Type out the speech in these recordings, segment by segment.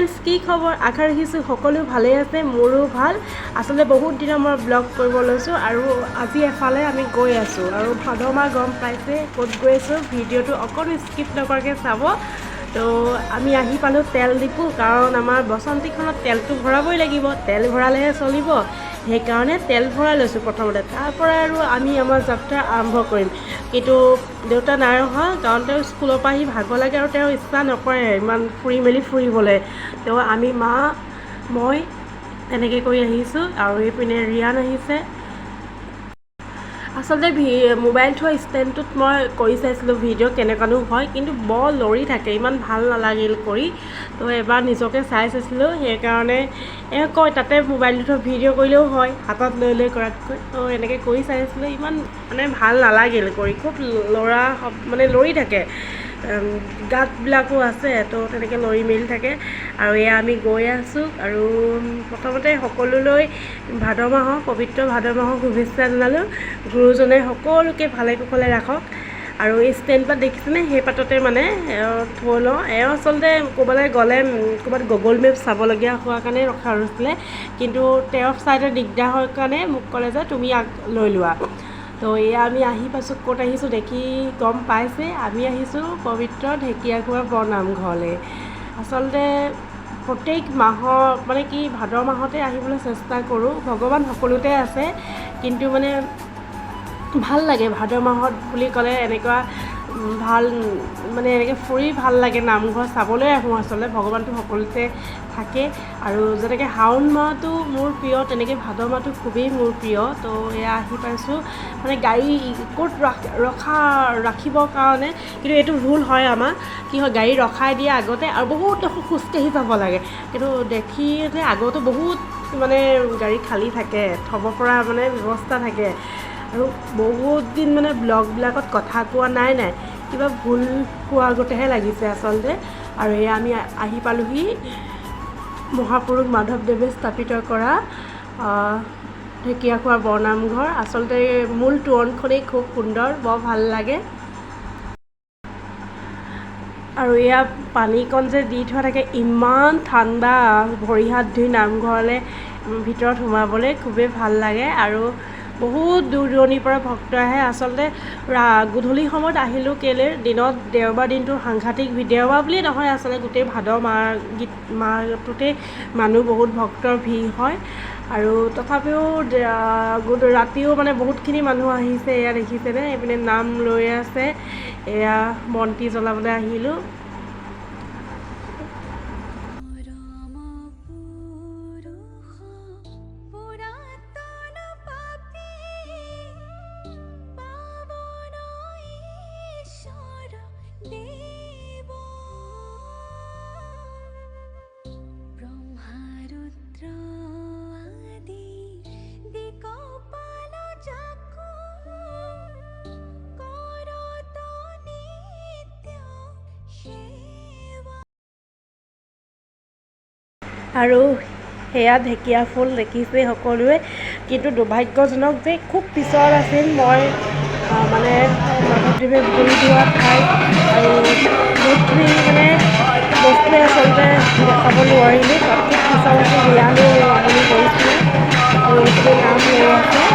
friends কি খবৰ আশা ৰাখিছোঁ সকলো ভালেই আছে মোৰো ভাল আচলতে বহুত দিনৰ মই ব্লগ কৰিব লৈছোঁ আৰু আজি এফালে আমি গৈ আছোঁ আৰু ভাদ মাহ গম পাইছে ক'ত গৈ আছোঁ ভিডিঅ'টো অকণ স্কিপ নকৰাকৈ চাব তো আমি আহি পালোঁ তেল ডিপু কাৰণ আমাৰ বসন্তীখনত তেলটো ভৰাবই লাগিব তেল ভৰালেহে চলিব সেইকাৰণে তেল ভৰাই লৈছোঁ প্ৰথমতে তাৰপৰা আৰু আমি আমাৰ যাত্ৰা আৰম্ভ কৰিম কিন্তু দেউতা নাই অহা কাৰণ তেওঁ স্কুলৰ পৰা আহি ভাগৰ লাগে আৰু তেওঁ ইচ্ছা নকৰে ইমান ফুৰি মেলি ফুৰিবলৈ তো আমি মা মই তেনেকৈ কৰি আহিছোঁ আৰু এইপিনে ৰিয়ান আহিছে আচলতে মোবাইল থোৱা ষ্টেণ্ডটোত মই কৰি চাইছিলোঁ ভিডিঅ' কেনেকুৱানো হয় কিন্তু বৰ লৰি থাকে ইমান ভাল নালাগিল কৰি তো এবাৰ নিজকে চাই চাইছিলোঁ সেইকাৰণে কয় তাতে মোবাইলটো থোৱা ভিডিঅ' কৰিলেও হয় হাতত লৈ লৈ কৰাতকৈ তো এনেকৈ কৰি চাইছিলোঁ ইমান মানে ভাল নালাগিল কৰি খুব মানে লৰি থাকে গাঁতবিলাকো আছে তো তেনেকৈ লৰি মেলি থাকে আৰু এয়া আমি গৈ আছোঁ আৰু প্ৰথমতে সকলোলৈ ভাদ মাহৰ পবিত্ৰ ভাদ মাহৰ শুভেচ্ছা জনালোঁ গুৰুজনে সকলোকে ভালে কুশলে ৰাখক আৰু এই ষ্টেণ্ড পাত দেখিছেনে সেই পাততে মানে থৈ লওঁ আচলতে ক'ৰবালৈ গ'লে ক'ৰবাত গুগল মেপ চাবলগীয়া হোৱাৰ কাৰণে ৰখা হৈছিলে কিন্তু তেওঁৰ ছাইডে দিগদাৰ হোৱাৰ কাৰণে মোক ক'লে যে তুমি লৈ লোৱা তো এয়া আমি আহি পাইছোঁ ক'ত আহিছোঁ দেখি গম পাইছে আমি আহিছোঁ পবিত্ৰ ঢেকীয়াখোৱা বৰনামঘৰলৈ আচলতে প্ৰত্যেক মাহৰ মানে কি ভাদ মাহতে আহিবলৈ চেষ্টা কৰোঁ ভগৱান সকলোতে আছে কিন্তু মানে ভাল লাগে ভাদ মাহত বুলি ক'লে এনেকুৱা ভাল মানে এনেকৈ ফুৰি ভাল লাগে নামঘৰ চাবলৈ আহোঁ আচলতে ভগৱানটো সকলোতে থাকে আৰু যেনেকৈ শাওণ মাহটো মোৰ প্ৰিয় তেনেকৈ ভাদ মাহটো খুবেই মোৰ প্ৰিয় তো এয়া আহি পাইছোঁ মানে গাড়ী ক'ত ৰাখিবৰ কাৰণে কিন্তু এইটো ভুল হয় আমাৰ কি হয় গাড়ী ৰখাই দিয়ে আগতে আৰু বহুত খোজকাঢ়ি যাব লাগে কিন্তু দেখি যে আগতো বহুত মানে গাড়ী খালী থাকে থ'ব পৰা মানে ব্যৱস্থা থাকে আৰু বহুত দিন মানে ব্লগবিলাকত কথা কোৱা নাই কিবা ভুল কোৱা আগতেহে লাগিছে আচলতে আৰু এয়া আমি আহি পালোহি মহাপুৰুষ মাধৱদেৱে স্থাপিত কৰা ঢেকীয়াখোৱা বৰনামঘৰ আচলতে মূল তোৰণখনেই খুব সুন্দৰ বৰ ভাল লাগে আৰু এয়া পানীকণ যে দি থোৱা থাকে ইমান ঠাণ্ডা ভৰি হাত ধুই নামঘৰলৈ ভিতৰত সোমাবলৈ খুবেই ভাল লাগে আৰু বহুত দূৰ দূৰণিৰ পৰা ভক্ত আহে আচলতে গধূলি সময়ত আহিলোঁ কেলৈ দিনত দেওবাৰ দিনটো সাংঘাতিক দেওবাৰ বুলিয়ে নহয় আচলতে গোটেই ভাদ মাহটোতেই মানুহ বহুত ভক্তৰ ভিৰ হয় আৰু তথাপিও ৰাতিও মানে বহুতখিনি মানুহ আহিছে এয়া দেখিছেনে এইপিনে নাম লৈ আছে এয়া বন্তি জ্বলাবলৈ আহিলোঁ আৰু সেয়া ঢেকীয়া ফুল দেখিছে সকলোৱে কিন্তু দুৰ্ভাগ্যজনক যে খুব পিছল আছিল মই মানে মাধৱদেৱে ভৰি ধোৱা ঠাই আৰু বহুতখিনি মানে বস্তুৱে আচলতে দেখাব নোৱাৰিলোঁ তাতকৈ পিছল আছিল ৰিয়ানো আমনি কৰিছিলোঁ আৰু এইখিনি নাম লৈ আছে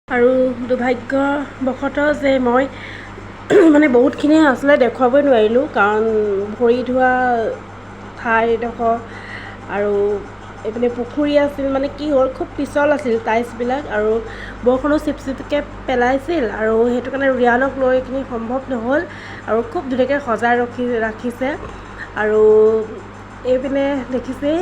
আৰু দুৰ্ভাগ্যবশতঃ যে মই মানে বহুতখিনি আচলতে দেখুৱাবই নোৱাৰিলোঁ কাৰণ ভৰি ধোৱা ঠাইডোখৰ আৰু এইপিনে পুখুৰী আছিল মানে কি হ'ল খুব পিছল আছিল টাইলছবিলাক আৰু বৰষুণো চিপচিপকৈ পেলাইছিল আৰু সেইটো কাৰণে ৰিয়ানক লৈ এইখিনি সম্ভৱ নহ'ল আৰু খুব ধুনীয়াকৈ সজাই ৰাখিছে আৰু এইপিনে দেখিছেই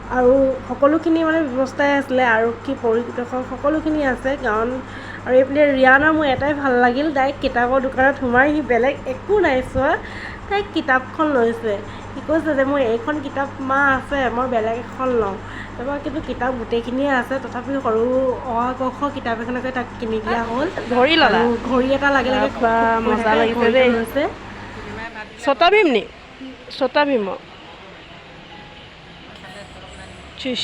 আৰু সকলোখিনি মানে ব্যৱস্থাই আছিলে আৰক্ষী পৰিদৰ্শক সকলোখিনি আছে কাৰণ আৰু এইপিনে ৰিয়ানৰ মোৰ এটাই ভাল লাগিল তাই কিতাপৰ দোকানত সোমাই সি বেলেগ একো নাই চোৱা তাই কিতাপখন লৈছে কি কৈছে যে মোৰ এইখন কিতাপ মা আছে মই বেলেগ এখন লওঁ তাৰপৰা কিন্তু কিতাপ গোটেইখিনিয়ে আছে তথাপি সৰু অ ক খ কিতাপ এখনকে তাক কিনি দিয়া হ'ল ঘড়ী ল'লা ঘড়ী এটা লাগে লাগে মজা লাগিছে দেই ছটা ভীম নি ছটা ভীম চিছ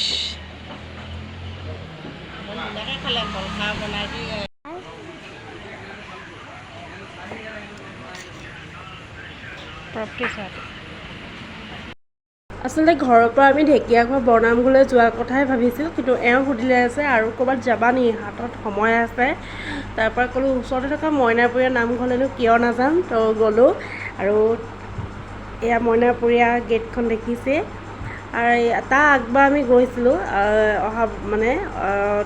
আচলতে ঘৰৰ পৰা আমি ঢেকীয়াখোৱা বৰনামঘৰলৈ যোৱাৰ কথাই ভাবিছিলোঁ কিন্তু এওঁ সুধিলে আছে আৰু ক'ৰবাত যাবা নি হাতত সময় আছে তাৰপৰা ক'লোঁ ওচৰতে থকা মইনাপুৰীয়া নামঘৰলৈনো কিয় নাযাম তো গ'লোঁ আৰু এয়া মইনাপুৰীয়া গেটখন দেখিছে আৰু তাৰ আগবাৰ আমি গৈছিলোঁ অহা মানে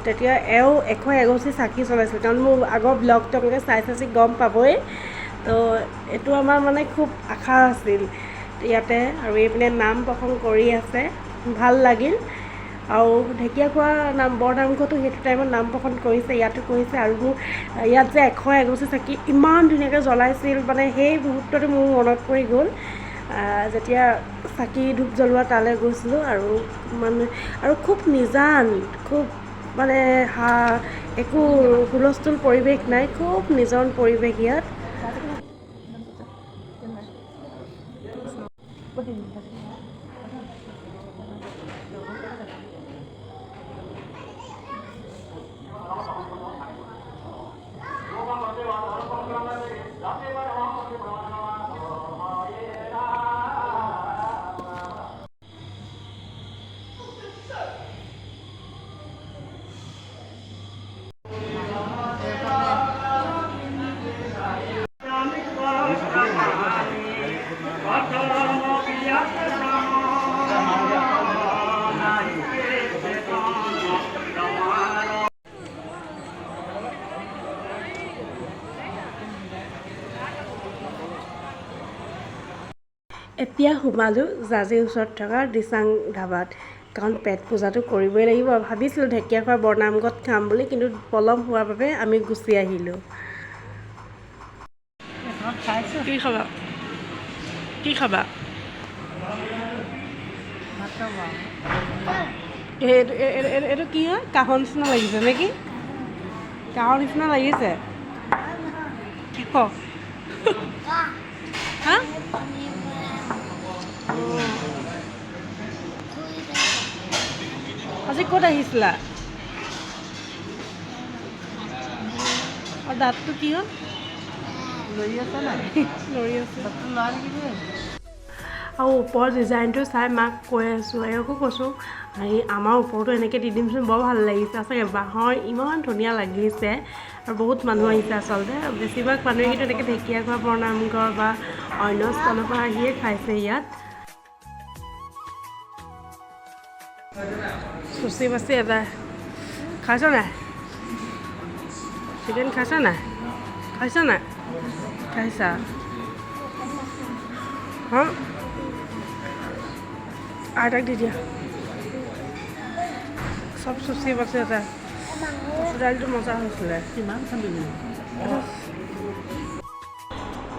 তেতিয়া এওঁ 101 চাকি চলাইছিল কাৰণ মোৰ আগৰ ব্লগটো আপোনালোকে চাই গম পাবই তো এইটো আমাৰ মানে খুব আশা আছিল ইয়াতে আৰু এইপিনে নাম প্ৰসংগ কৰি আছে ভাল লাগিল আৰু ঢেকীয়াখোৱা বৰনামঘৰতো সেইটো টাইমত নাম প্ৰসংগ কৰিছে ইয়াতো কৰিছে আৰু মোৰ ইয়াত যে 101 চাকি ইমান ধুনীয়াকৈ জ্বলাইছিল মানে সেই মুহূৰ্তটো মোৰ মনত পৰি গ'ল যেতিয়া চাকি ধূপ জ্বলোৱা তালৈ গৈছিলোঁ আৰু মানে আৰু খুব নিজান খুব মানে একো হুলস্থুল পৰিৱেশ নাই খুব নিজন পৰিৱেশ ইয়াত এতিয়া সোমালোঁ জাজিৰ ওচৰত থকা দিচাং ধাবাত কাৰণ পেট পূজাটো কৰিবই লাগিব ভাবিছিলোঁ ঢেকীয়াখোৱা বৰনামঘৰত খাম বুলি কিন্তু পলম হোৱাৰ বাবে আমি গুচি আহিলোঁ কি খাবা কি খাবা এইটো কি হয় কাহৰ নিচিনা লাগিছে নেকি কাহৰ নিচিনা লাগিছে কি ক হা আজি ক'ত আহিছিলা আৰু দাঁতটো কি হ'ল লৰি আছে নাই লৰি আছে আৰু ওপৰৰ ডিজাইনটো চাই মাক কৈ আছোঁ এওঁকো কৈছোঁ হেৰি আমাৰ ওপৰতো এনেকৈ দি দিমচোন বৰ ভাল লাগিছে আচলতে বাঁহৰ ইমান ধুনীয়া লাগিছে আৰু বহুত মানুহ আহিছে আচলতে বেছিভাগ মানুহে কিন্তু এনেকৈ ঢেকীয়াখোৱা বৰনামঘৰ বা অন্য স্থানৰ পৰা আহিয়ে খাইছে ইয়াত চুচি বাচি এটা খাইছ নাই চিকেন খাইছ নাই খাইছা হা আইতাক দি দিয়া চব চুচি বাচি এটা দাইলটো মজা হৈছিলে কিমান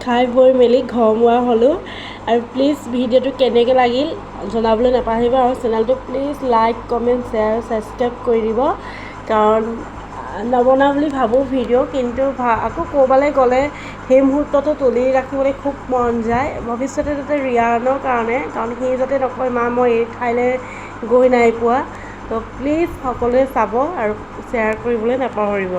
খাই বৈ মেলি ঘৰমুৱা হ'লোঁ আৰু প্লিজ ভিডিঅ'টো কেনেকৈ লাগিল জনাবলৈ নাপাহৰিব আৰু চেনেলটো please like comment share subscribe কৰি দিব কাৰণ নবনাওঁ বুলি ভাবোঁ ভিডিঅ' কিন্তু আকৌ ক'ৰবালৈ গ'লে সেই মুহূৰ্তটো তুলি ৰাখিবলৈ খুব মন যায় ভৱিষ্যতে যাতে ৰিয়ানৰ কাৰণে কাৰণ সি যাতে নকয় মা মই এই ঠাইলৈ গৈ নাই পোৱা তো প্লিজ সকলোৱে চাব আৰু শ্বেয়াৰ কৰিবলৈ নাপাহৰিব